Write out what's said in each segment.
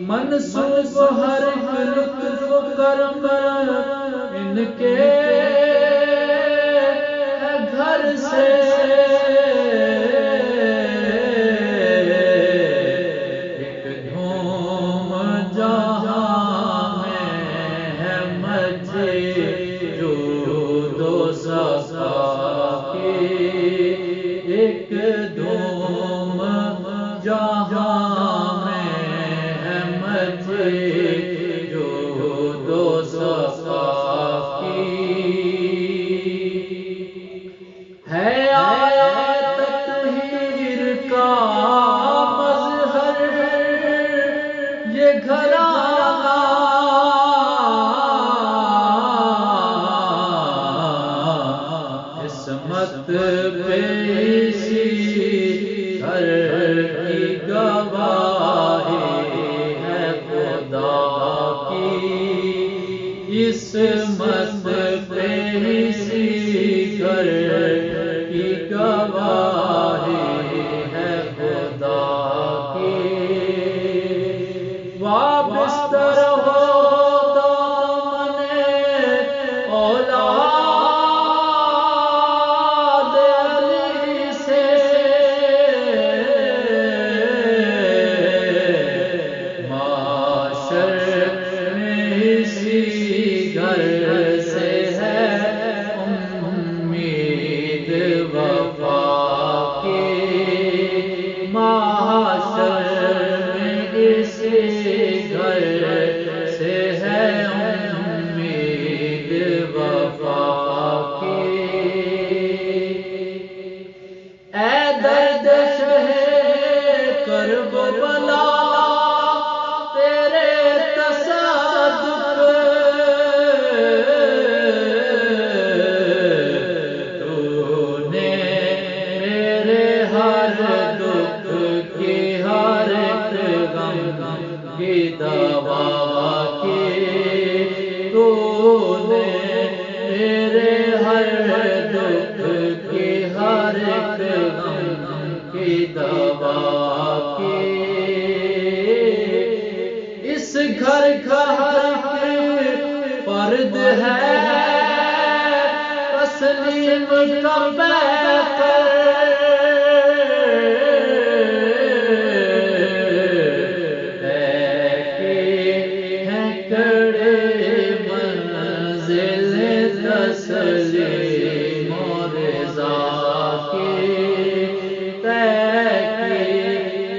منسوب ہر لطف کرم ان کے گھر سے ایک دھوم جہاں میں ہے مجھے جو دو صفا کی، ایک دھوم جہاں جو دو صفا کی ہے، آیا تطہیر کا مظہر یہ گھرانہ، عصمت پہ اسی گھر کی گواہی، عصمت پہ اسی گھر کی گواہی ہے خدا کی، وابستہ رہو دامن اولاد علی سے، معاشر اسی گھر سے ہے امید وفا کی، معاشر اسی گھر سے ہے امید وفا کی، اے درد شہ کربلا تیرے تصادق، تو نے میرے ہر دکھ کی ہر غم کی دوا کی، تو نے میرے ہر دکھ کی ہر غم کی دوا کی، اس گھر کا ہر فرد ہے تسلیم کا بہتر، ہے کڑے منزل تسلیم و رضا کی،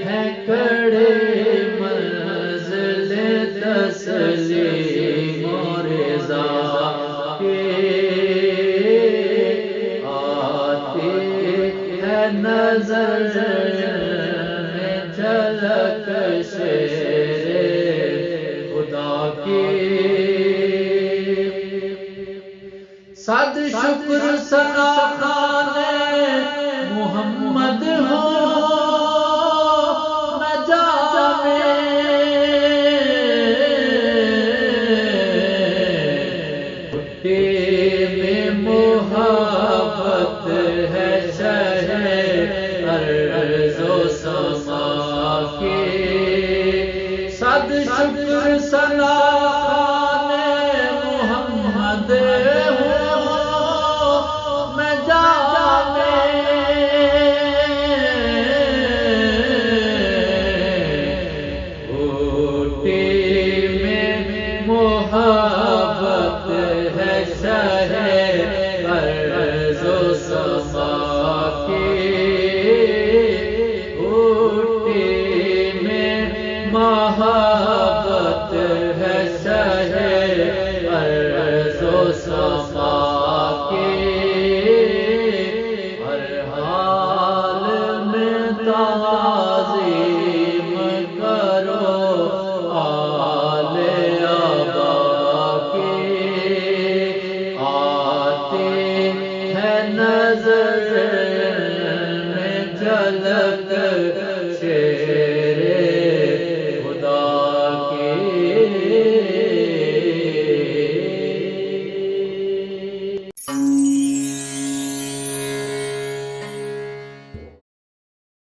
ہے کڑے منزل تسلیم و رضا کی، آتی ہے نظر میں جھلک شیر خدا کی، صد شکر ثنا خان محمد ہو میں محبت ہے شہر و سما کی صد شکر ثنا خوان محمد ہوں میں جانے اوٹی میں محبت ہے شہ ارض و سما کی اوٹی میں محبت ہے شہ ارض و سما کی ہر حال میں تعظیم کرو آل آبا کی آتی ہے نظر میں جھلک